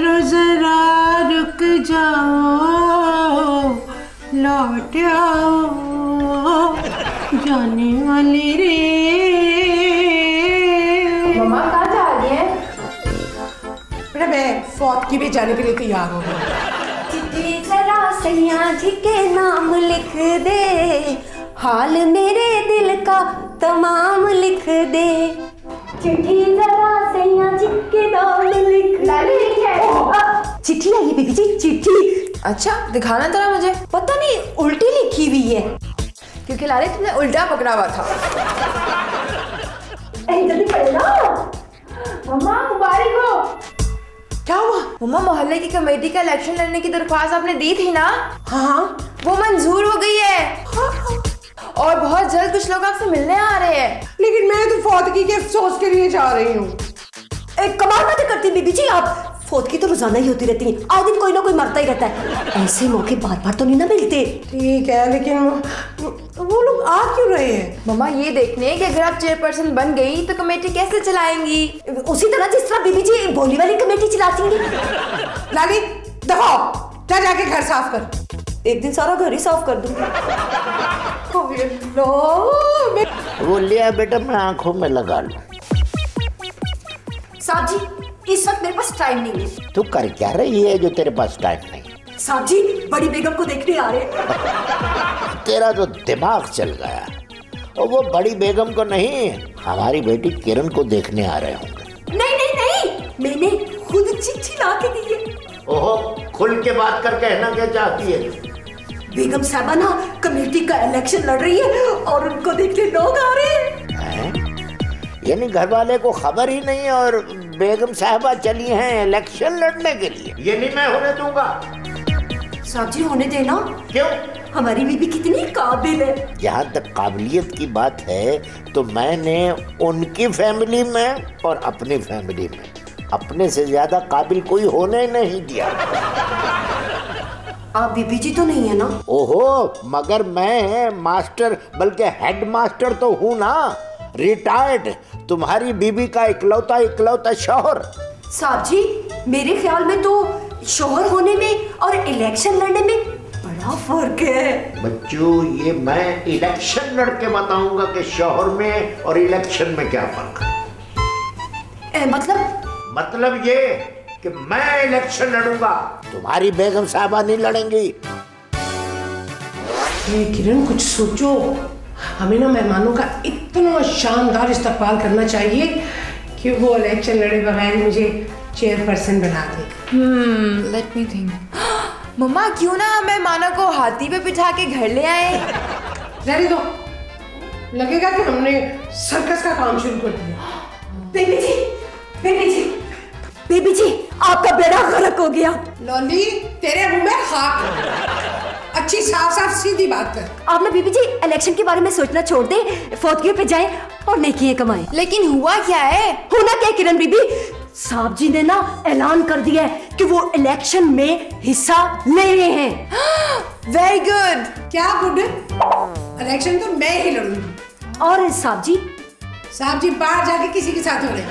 ठहरो जरा, रुक जाओ, लौट आओ जाने वाली रे। मम्मा कहाँ जा रही है? बेटा मैं फौत की भी जाने के लिए तैयार हो गई। चिट्ठी जरा सैया जी के नाम लिख दे, हाल मेरे दिल का तमाम लिख दे। चिट्ठी जरा सैया जी के नाम लिख दे। चिट्ठी आई है बीबी जी, चिट्ठी। अच्छा दिखाना जरा मुझे। पता नहीं उल्टी लिखी हुई है, क्योंकि लाले तुमने उल्टा पकड़ा हुआ था। जल्दी पढ़े ना। मम्मा मुबारक हो। क्या हुआ? मम्मा मोहल्ले की कमेटी का इलेक्शन लड़ने की दरख्वास्त आपने दी थी ना? हाँ वो मंजूर हो गई है और बहुत जल्द कुछ लोग आपसे मिलने आ रहे हैं। लेकिन मैं तो फौतगी के अफसोस के लिए जा रही हूँ। कमाल बातें करती बीबी जी आप। फौत की तो रोजाना ही होती रहती है, आए दिन कोई ना कोई मरता ही रहता है। ऐसे मौके बार बार तो नहीं ना मिलते। ठीक है, लेकिन वो लोग आ क्यों रहे हैं? मम्मा ये देखने कि अगर आप चेयरपर्सन बन गई तो कमेटी कैसे चलाएंगी। उसी तरह जिस तरह बीबी जी बोली वाली कमेटी चलाती हैं। लाली दफाओ, जा जाके घर साफ कर। एक दिन सारा घर ही साफ कर दूंगी। वो लिया बेटा, मैं आंखों में लगा लूं। साहब जी इस वक्त मेरे पास टाइम नहीं है। तू कर क्या रही है जो तेरे पास टाइम नहीं? साहब जी बड़ी बेगम को देखने आ रहे हैं। तेरा तो दिमाग चल गया। और वो बड़ी बेगम को नहीं, हमारी बेटी किरण को देखने आ रहे होंगे। नहीं नहीं नहीं, मैंने खुद चिट्ठी ला के दी है। ओहो, खुल के बात कर कहना क्या चाहती है? बेगम साहबा ना कमेटी का इलेक्शन लड़ रही है और उनको देखने लोग आ रहे हैं। यानी घर वाले को खबर ही नहीं और बेगम साहबा चली हैं इलेक्शन लड़ने के लिए। ये नहीं मैं होने दूंगा। साहब जी होने देना। क्यों? हमारी बीबी कितनी काबिल है। जहाँ तक काबिलियत की बात है तो मैंने उनकी फैमिली में और अपनी फैमिली में अपने से ज्यादा काबिल कोई होने नहीं दिया। आप बीबी जी तो नहीं है ना? ओहो, मगर मैं मास्टर बल्कि हेड मास्टर तो हूँ ना, रिटायर्ड। तुम्हारी बीबी का इकलौता शौहर। साहब जी मेरे ख्याल में तो शौहर होने में और इलेक्शन लड़ने में बड़ा फर्क है। बच्चों ये मैं इलेक्शन लड़ के बताऊंगा कि शौहर में और इलेक्शन में क्या फर्क है। मतलब ये कि मैं इलेक्शन लड़ूंगा, तुम्हारी बेगम साहबा नहीं लड़ेंगी। किरण कुछ सोचो, हमें ना मेहमानों का इतना शानदार इस्तकबाल करना चाहिए कि वो इलेक्शन लड़े बगैर मुझे चेयरपर्सन बना दे। Let me think. मम्मा क्यों ना हम मेहमानों को हाथी पे बिठा के घर ले आए। रहने दो, लगेगा कि हमने सर्कस का काम शुरू कर दिया। बेबी जी आपका बेड़ा गर्क हो गया। लॉली तेरे मुंह में खाक। अच्छी साफ साफ सीधी बात कर। आप ना बीबी जी इलेक्शन के बारे में सोचना छोड़ दे, फौतगियों पे जाएं और नेकियां कमाएं। लेकिन हुआ क्या है? होना क्या किरण बीबी, साहब जी ने ना ऐलान कर दिया है कि वो इलेक्शन में हिस्सा ले रहे हैं। Very good. क्या गुड? इलेक्शन तो मैं ही लड़ूंगी। और साहब जी बाहर जाके किसी के साथ हो रहे।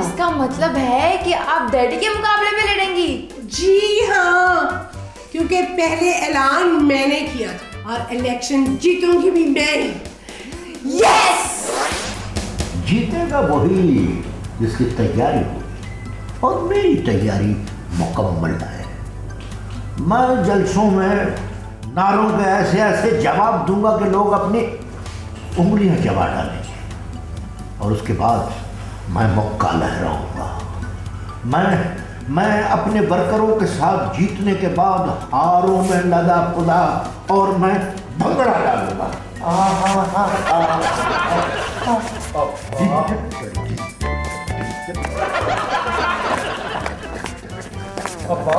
इसका मतलब है कि आप डैडी के मुकाबले में लड़ेंगी? जी हाँ, क्योंकि पहले ऐलान मैंने किया था और इलेक्शन जीतूंगी भी मैं ही। यस! जीतेगा वही जिसकी तैयारी होगी, और मेरी तैयारी मुकम्मल है। मैं जलसों में नारों के ऐसे ऐसे जवाब दूंगा कि लोग अपनी उंगलियां चबा डालेंगे, और उसके बाद मैं मुक्का लहराऊंगा। मैं अपने वर्करों के साथ जीतने के बाद हारों में लदा पुदा और मैं भंगड़ा डालूंगा। अब्बा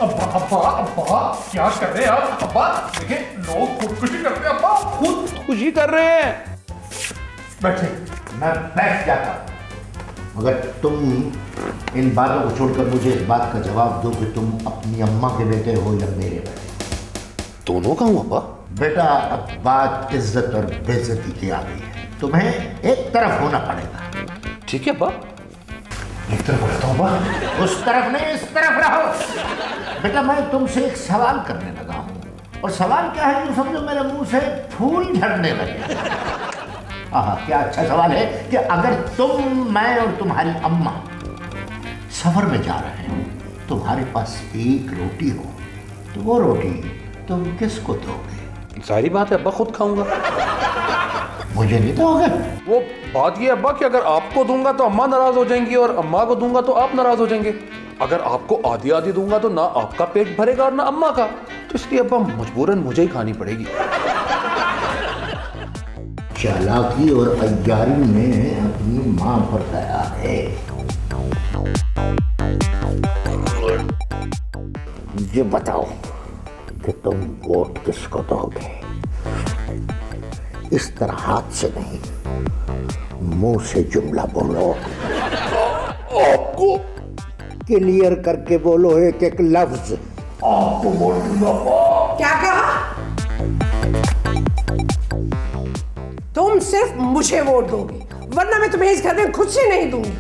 अब्बा अब्बा अब्बा क्या कर रहे हैं आप? अब्बा देखिए लोग खुदकुशी करते हैं, अब्बा खुदकुशी कर रहे हैं। बैठे। मैं बैठ जाता, मगर तुम इन बातों को छोड़कर मुझे इस बात का जवाब दो कि तुम अपनी अम्मा के बेटे हो या मेरे बेटे। दोनों का हूँ अब्बा। बेटा अब बात इज्जत और बेइज्जती की आ गई है, तुम्हें एक तरफ होना पड़ेगा। ठीक है अब्बा। एक तरफ रहता हूँ अब्बा। उस तरफ नहीं, इस तरफ रहो। बेटा मैं तुमसे एक सवाल करने लगा हूँ, और सवाल क्या है जो समझो मेरे मुंह से फूल झड़ने लगे। हाँ, क्या अच्छा सवाल है कि अगर तुम, मैं और तुम्हारी अम्मा सफर में जा रहे हो, तुम्हारे पास एक रोटी हो, तो वो रोटी तुम किसको दोगे? सारी बात है अब्बा, खुद खाऊंगा। मुझे नहीं दोगे? वो बात ये अब्बा कि अगर आपको दूंगा तो अम्मा नाराज हो जाएंगी, और अम्मा को दूंगा तो आप नाराज हो जाएंगे। अगर आपको आधी आधी दूंगा तो ना आपका पेट भरेगा और ना अम्मा का, तो इसलिए अब्बा मजबूरन मुझे ही खानी पड़ेगी। चालाकी और अय्यारी में अपनी मां पर दया है। ये बताओ कि तुम वोट किसको दोगे? इस तरह हाथ से नहीं, मुंह से जुमला बोलो। आपको क्लियर करके बोलो, एक एक लफ्ज। आपको वोट दूंगा। क्या कहा? तुम सिर्फ मुझे वोट दोगे, वरना मैं तुम्हें इस घर में खुद से नहीं दूंगी।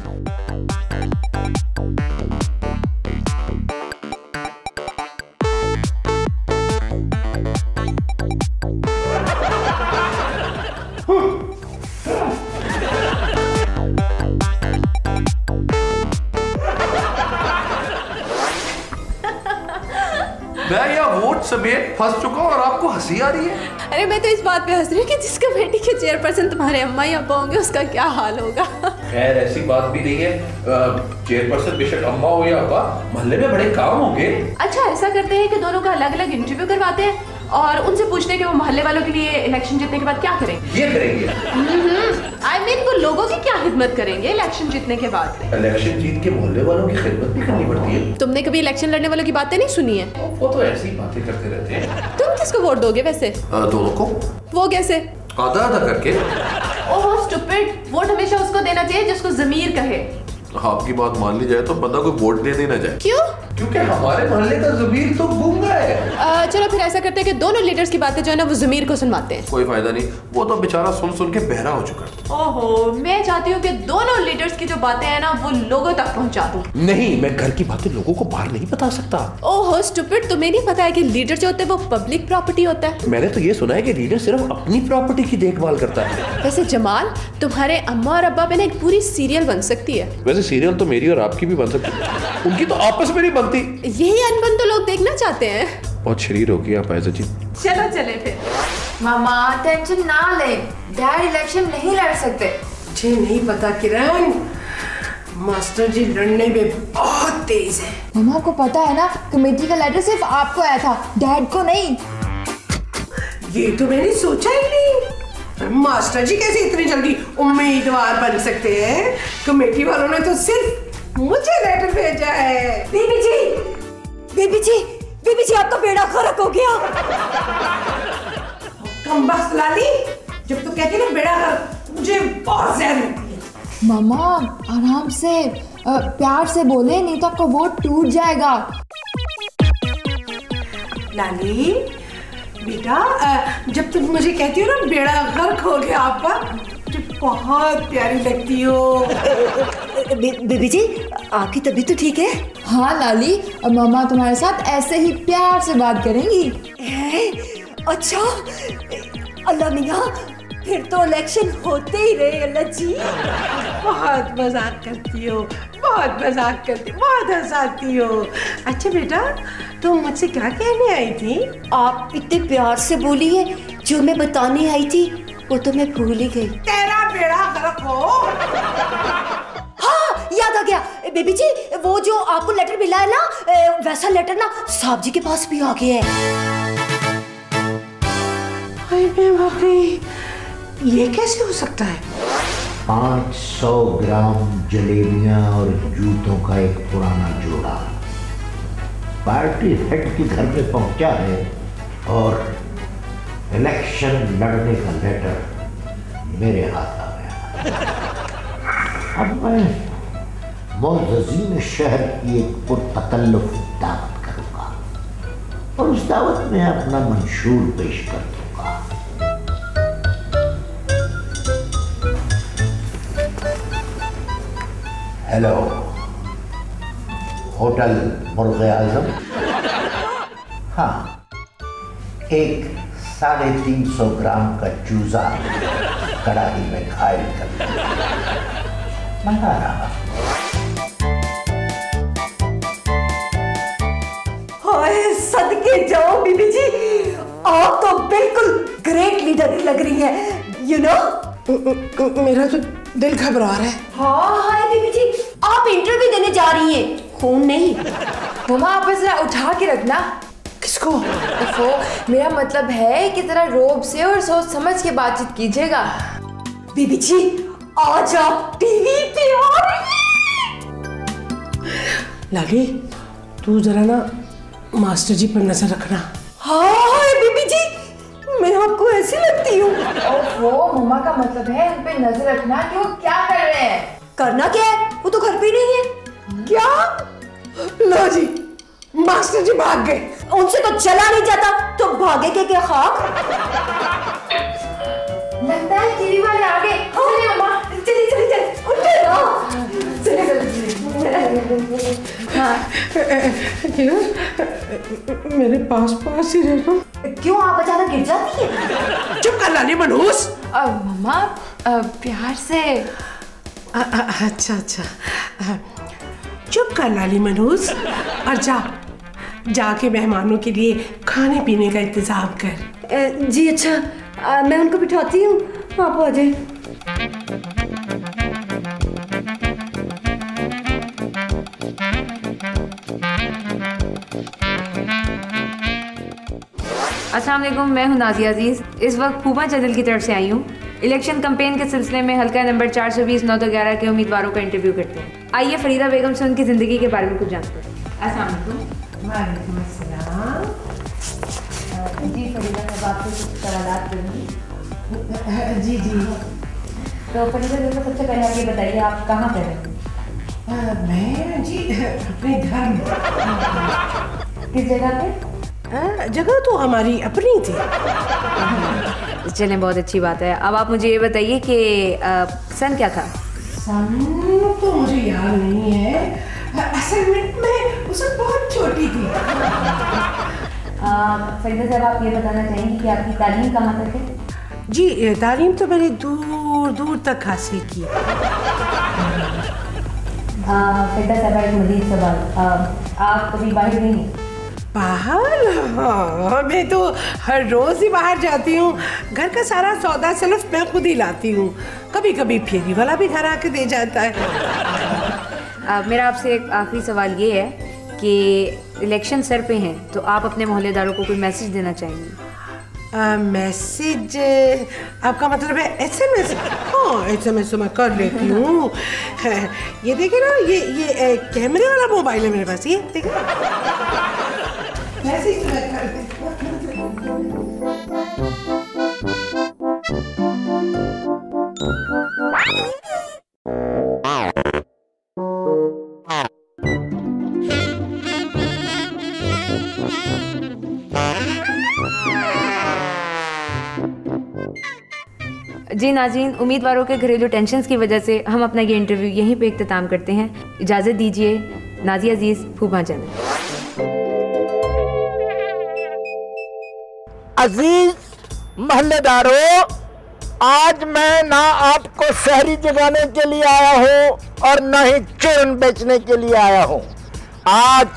मैं यह वोट समेत फंस चुका हूं और आपको हंसी आ रही है। अरे मैं तो इस बात पे हंस रही हूँ कि जिस कमेटी के चेयरपर्सन तुम्हारे अम्मा या अब्बा होंगे उसका क्या हाल होगा। खैर ऐसी बात भी नहीं है, चेयरपर्सन बेशक अम्मा हो या अब्बा, मोहल्ले में बड़े काम होंगे। अच्छा ऐसा करते हैं कि दोनों का अलग अलग इंटरव्यू करवाते हैं और उनसे पूछते हैं कि वो मोहल्ले वालों के लिए इलेक्शन जीतने के बाद क्या करेंगे। ये करेंगे। I mean, वो लोगों की क्या खिदमत करेंगे इलेक्शन जीतने के बाद। इलेक्शन जीत के मोहल्ले वालों की खिदमत भी करनी पड़ती है। तुमने कभी इलेक्शन लड़ने वालों की बातें नहीं सुनी है? वो तो ऐसी ही बातें करते रहते हैं। तुम किसको वोट दोगे वैसे? दोनों को। वो कैसे? आधा आधा करके। ओह स्टूपिड, वोट हमेशा उसको देना चाहिए जिसको ज़मीर कहे। आपकी बात मान ली जाए तो बंदा कोई वोट दे देना चाहिए। क्यों? क्योंकि हमारे मोहल्ले का ज़मीर तो गूंगा है। चलो फिर ऐसा करते हैं कि दोनों लीडर्स की बातें जो है ना वो ज़मीर को सुनवाते हैं। कोई फायदा नहीं, वो तो बेचारा सुन सुन के बहरा हो चुका है। ओहो, मैं चाहती हूँ कि दोनों लीडर्स की जो बातें हैं ना वो लोगों तक पहुँचा दूँ। नहीं, मैं घर की बातें लोगों को बाहर नहीं बता सकता। ओहो स्टूपिड, तुम्हें नहीं पता है कि लीडर जो होते हैं वो पब्लिक प्रॉपर्टी होता है। मैंने तो ये सुना है कि लीडर सिर्फ अपनी प्रॉपर्टी की देखभाल करता है। वैसे जमाल, तुम्हारे अम्मा और अब्बा पे ना एक पूरी सीरियल बन सकती है। वैसे सीरियल तो मेरी और आपकी भी बन सकती है, उनकी तो आपस में नहीं बनती। यही अनबन तो लोग देखना चाहते हैं। बहुत शरीर हो गया पैसा जी। चलो चले फिर। मामा टेंशन ना ले, डैड इलेक्शन नहीं लड़ सकते। मुझे नहीं पता किरण, मास्टर जी लड़ने में बहुत तेज है। मामा को पता है ना, कमेटी का लेटर सिर्फ आपको आया था, डैड को नहीं। ये तो मैंने सोचा ही नहीं। मास्टर जी कैसे इतनी जल्दी उम्मीदवार बन सकते हैं? कमेटी वालों ने तो सिर्फ मुझे लेटर भेजा है। बेबी जी, बेबी जी, बेबी जी आपका बेड़ा गर्क हो गया। कम बख्त लाली, जब तो कहती ना बेड़ा गर्क, मुझे बहुत जहर लगती है। मामा आराम से, प्यार से बोले, नहीं तो आपका वोट टूट जाएगा। लाली बेटा, जब तुम मुझे कहती हो ना बेड़ा गर्क हो गया आपका, तो बहुत प्यारी लगती हो। बेबी जी आपकी तबीयत तो ठीक है? हाँ लाली, अब मामा तुम्हारे साथ ऐसे ही प्यार से बात करेंगी। अच्छा अल्लाह मियाँ, फिर तो इलेक्शन होते ही रहे। अल्लाह जी बहुत मजाक करती हो, बहुत मजाक करती, बहुत हंसाती हो। अच्छा बेटा, तुम मुझसे क्या कहने आई थी? आप इतने प्यार से बोली है, जो मैं बताने आई थी वो तो मैं भूल ही गई। तेरा बेड़ा गर्क हो। हाँ याद आ गया बेबी जी, वो जो आपको लेटर मिला है ना, वैसा लेटर ना साहब जी के पास भी आ गया है। ये कैसे हो सकता है? 500 ग्राम जलेबियां और जूतों का एक पुराना जोड़ा पार्टी हेड के घर में पहुंचा है, और इलेक्शन लड़ने का लेटर मेरे हाथ आ गया। अब मैं मोअज़्ज़ीन शहर की एक पुरतकल्लुफ़ दावत करूंगा और उस दावत में अपना मंशूर पेश कर दूंगा। हेलो, होटल मुर्गे आजम। हाँ, एक 350 ग्राम का चूजा कड़ाही में घायल कर मजा रहा। हाय सदके जाओ बीबी जी, आप तो बिल्कुल ग्रेट लीडर लग रही हैं, यू नो। मेरा तो दिल घबरा रहा है। हाँ हाय बीबी जी, आप इंटरव्यू देने जा रही हैं, खून नहीं। मम्मा आप जरा उठा के रखना। किसको? ओफो, मेरा मतलब है कि जरा रोब से और सोच समझ के बातचीत कीजिएगा। बीबी जी आज आप टीवी पे आ रही हैं। लाली, तू जरा ना मास्टर जी पर नजर रखना। हाँ बीबी जी, मैं आपको ऐसी लगती हूँ। ओफो, मम्मा का मतलब है उन पे नजर रखना कि वो क्या कर रहे हैं। करना क्या है, वो तो घर पे ही नहीं है। क्या? लो जी, मास्टर जी भाग गए। उनसे तो चला नहीं जाता, तो भागे के क्या खाक। लगता है टीवी वाले आ गए। चलिए मम्मा, चलिए चलिए चलिए, उठे ना। चलिए हाँ। मेरे पास ही रहना। क्यों आप अचानक गिर जाती हैं? चुप कर लाली मनहूस। मम्मा प्यार से। अच्छा चुप कर लाली मनहूस, और जाके मेहमानों के लिए खाने पीने का इंतजाम कर। जी अच्छा, मैं उनको बिठाती हूँ, आप आ जाए। अस्सलाम वालेकुम, मैं हूं नाज़िया अजीज़। इस वक्त फूफा चैनल की तरफ से आई हूं। इलेक्शन कैंपेन के सिलसिले में हल्का नंबर 420-911 के उम्मीदवारों का इंटरव्यू करते हैं। आइए फरीदा बेगम से उनकी ज़िंदगी के बारे में कुछ जानते हैं। अस्सलाम वालेकुम। वालेकुम अस्सलाम। जी फरीदा, मैं आपसे कुछ सवालात करूँगी। जी तो फरीदा बेगम, सबसे पहले आप ये बताइए आप कहाँ पे रहते हैं? मैं जी अपने घर में। किस जगह पे? जगह तो हमारी अपनी थी। चलें, बहुत अच्छी बात है। अब आप मुझे ये बताइए कि सन क्या था? सन तो मुझे याद नहीं है, असल में मैं उस वक्त बहुत छोटी थी। फरीदा साहब, आप ये बताना चाहेंगी कि आपकी तालीम कहाँ तक है? जी तालीम तो मैंने दूर दूर तक हासिल की। फरीदा साहब, एक मज़ीद सवाल, आप कभी बाहर गई हैं? बाहर? हाँ, मैं तो हर रोज ही बाहर जाती हूँ। घर का सारा सौदा सिर्फ मैं खुद ही लाती हूँ। कभी कभी फेरी वाला भी घर आके दे जाता है। मेरा आपसे एक आखिरी सवाल ये है कि इलेक्शन सर पे हैं, तो आप अपने मोहल्लेदारों को कोई मैसेज देना चाहेंगी? मैसेज? आपका मतलब है SMS? हाँ, SMS तो मैं कर लेती हूँ। ये देखिए ना, ये कैमरे वाला मोबाइल है मेरे पास, ये देखिए। मैसेज तो मैं कर देती हूँ। जी नाज़रीन, उम्मीदवारों के घरेलू टेंशन्स की वजह से हम अपना ये इंटरव्यू यहीं पे इख्तिताम करते हैं। इजाज़त दीजिए। नाज़िया अजीज़, फूफा चैनल। अजीज महल्लेदारों, आज मैं ना आपको शहरी जगाने के लिए आया हूँ और न ही चूरन बेचने के लिए आया हूँ। आज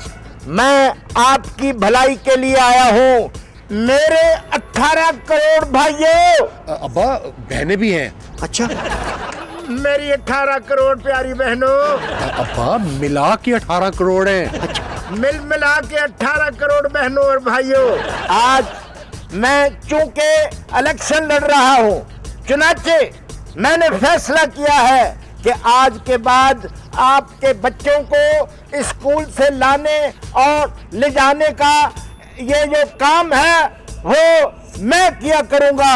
मैं आपकी भलाई के लिए आया हूँ। मेरे 18 करोड़ भाइयों। अब्बा, बहनें भी हैं। अच्छा, मेरी 18 करोड़ प्यारी बहनों। अब्बा, मिला के 18 करोड़ हैं। अच्छा, मिला के 18 करोड़ बहनों और भाइयों, आज मैं चूंकि इलेक्शन लड़ रहा हूँ, चुनाचे मैंने फैसला किया है कि आज के बाद आपके बच्चों को स्कूल से लाने और ले जाने का ये जो काम है वो मैं किया करूंगा।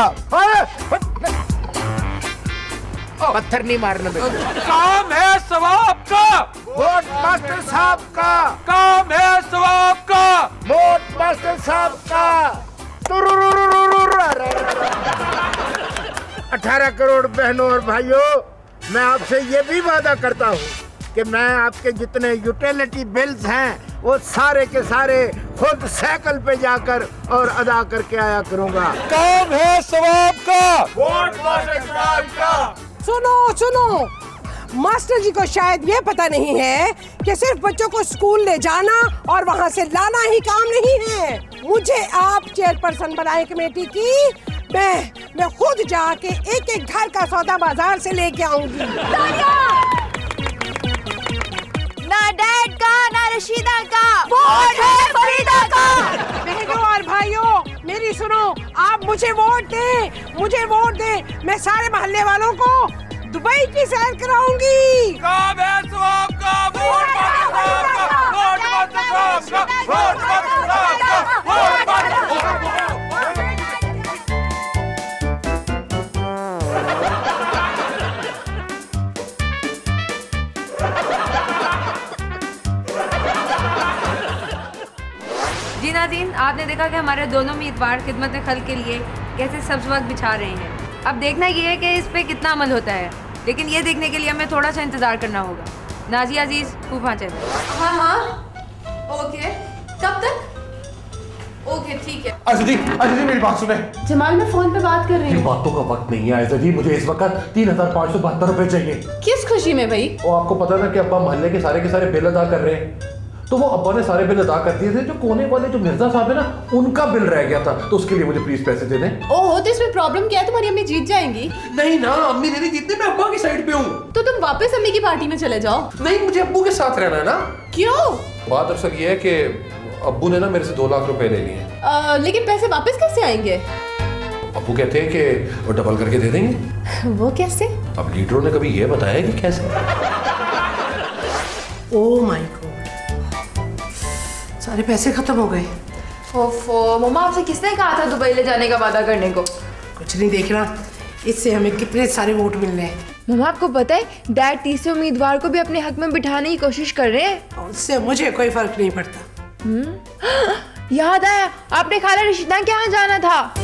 पत्थर नहीं मारना बेटा। काम है सवाब का, वोट मास्टर साहब का। काम है सवाब का, वोट मास्टर साहब का। 18 करोड़ बहनों और भाइयों, मैं आपसे ये भी वादा करता हूँ कि मैं आपके जितने यूटिलिटी बिल्स हैं वो सारे के सारे खुद साइकिल पे जाकर और अदा करके आया करूंगा। काम है सवाब का, वोट मास्टर साहब का। सुनो, मास्टर जी को शायद ये पता नहीं है कि सिर्फ बच्चों को स्कूल ले जाना और वहाँ से लाना ही काम नहीं है। मुझे आप चेयरपर्सन बनाए कमेटी की। मैं खुद जाके एक घर का सौदा बाजार से लेके आऊंगी। ना डैड का ना रशीदा का, वोट है फरीदा का। बहनों और भाइयों, मेरी सुनो, आप मुझे वोट दें। मैं सारे मोहल्ले वालों को दुबई की सैर कराऊंगी। काम है सवाब का, वोट मास्टर साहब का, वोट मास्टर साहब का, वोट मास्टर साहब का, वोट मास्टर। जी नाज़रीन, आपने देखा कि हमारे दोनों उम्मीदवार खिदमत खल्क के लिए कैसे सब्ज़ वक्त बिछा रहे हैं। अब देखना ये है कि इस पे कितना अमल होता है, लेकिन ये देखने के लिए हमें थोड़ा सा इंतज़ार करना होगा। नाज़िया अजीज़, खूब चैनल। हाँ, ओके, कब तक? ओके, ठीक है। अच्छा जी मेरी बात सुने। जमाल, मैं फोन पे बात कर रही हूँ। बातों का वक्त नहीं है आयशा जी, मुझे इस वक्त 3572 रुपए चाहिए। किस खुशी में भाई? वो आपको पता ना कि अब्बा मोहल्ले के सारे बिल अदा कर रहे हैं, तो वो अब्बा ने सारे बिल अदा कर दिए थे। जो कोने वाले जो मिर्जा साहब है ना, उनका बिल रह गया था, तो उसके लिए मुझे प्लीज पैसे दे दें। ओहो, तो इसमें प्रॉब्लम क्या है? तुम्हारी अम्मी जीत जाएंगी। नहीं ना, अम्मी नहीं जीतती, मैं अब्बा की साइड पे हूँ। तो तुम वापस अम्मी की पार्टी में चले जाओ। नहीं, मुझे अब्बू के साथ रहना है ना। क्यों? बात दरअसल ये है कि अब्बू ने ना मेरे से 2 लाख रुपए ले लिए। लेकिन पैसे वापस कैसे आएंगे? अब्बू कहते हैं कि वो डबल करके दे देंगे। वो कैसे? अब लीडरों ने कभी ये बताया कि कैसे। ओह माय गॉड, सारे पैसे खत्म हो गए। ओफो, मम्मा आपसे किसने कहा था दुबई ले जाने का वादा करने को? कुछ नहीं देख रहा, इससे हमें कितने सारे वोट मिल रहे हैं। मम्मा आपको पता है डैड तीसरे उम्मीदवार को भी अपने हक में बिठाने की कोशिश कर रहे हैं। उससे मुझे कोई फर्क नहीं पड़ता। याद आया, आपने खाला रशीदा के यहाँ जाना था।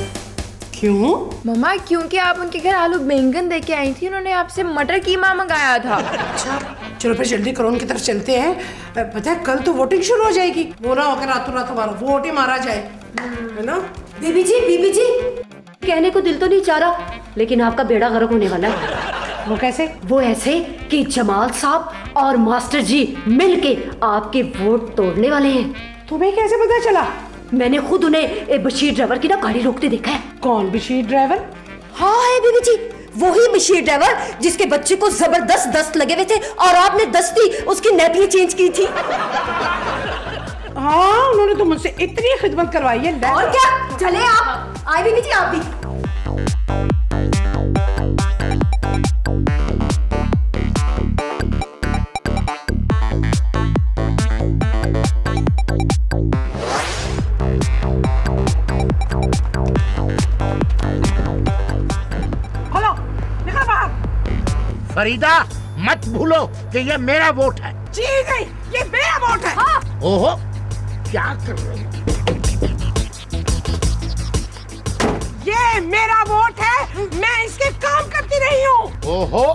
क्यों? मम्मा क्योंकि आप उनके घर आलू बैंगन दे के आई थी, उन्होंने आपसे मटर कीमा मंगाया था। अच्छा, चलो फिर जल्दी करो, उनकी तरफ चलते हैं। पता है कल तो वोटिंग शुरू हो जाएगी। वो ना होकर रातों रात हमारा वोट ही मारा जाए, है ना? बीबी जी कहने को दिल तो नहीं चाह रहा, लेकिन आपका बेड़ा गर्क होने वाला है। वो कैसे? वो ऐसे कि जमाल साहब और मास्टर जी मिलके आपके वोट तोड़ने वाले हैं। तुम्हें कैसे पता चला? मैंने खुद उन्हें बशीर ड्राइवर की ना गाड़ी रोकते देखा है। कौन बशीर ड्राइवर? हाँ है बीबी जी, वही बशीर ड्राइवर जिसके बच्चे को जबरदस्त दस्त लगे हुए थे और आपने दस्ती उसकी नैपी चेंज की थी। हाँ, उन्होंने तो मुझसे इतनी खिदमत करवाई है। और क्या, चले आप आए बीबी जी, आप भी। फरीदा, मत भूलो कि ये मेरा वोट है। जी नहीं, ये मेरा वोट है। हाँ। ओहो, क्या कर रहे हो? ये मेरा वोट है, मैं इसके काम करती रही हूँ। ओहो,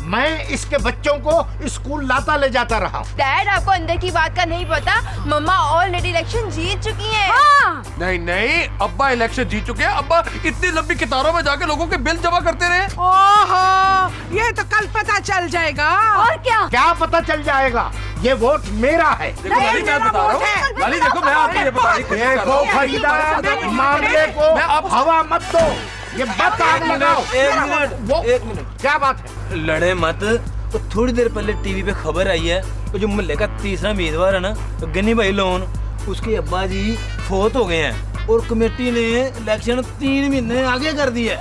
मैं इसके बच्चों को स्कूल लाता ले जाता रहा। डैड आपको अंदर की बात का नहीं पता, मम्मा ऑलरेडी इलेक्शन जीत चुकी हैं। हाँ। नहीं, अब्बा इलेक्शन जीत चुके हैं। अब्बा इतनी लंबी कतारों में जाके लोगों के बिल जमा करते रहे। ओहो, ये तो कल पता चल जाएगा। और क्या पता चल जाएगा? ये वोट मेरा है। देखो लाली, मैं बता रहा हूँ। लाली देखो, मैं आपको ये बता रही हूँ। देखो फरीदा, मामले को हवा मत दो, ये बात आग लगाओ। एक मिनट, क्या बात है? लड़े मत। तो थोड़ी देर पहले टीवी पे खबर आई है तो जो मुहल्ले का तीसरा उम्मीदवार है ना, तो गनी भाई लोन, उसके अब्बा जी फोत हो गए हैं और कमेटी ने इलेक्शन 3 महीने आगे कर दिए।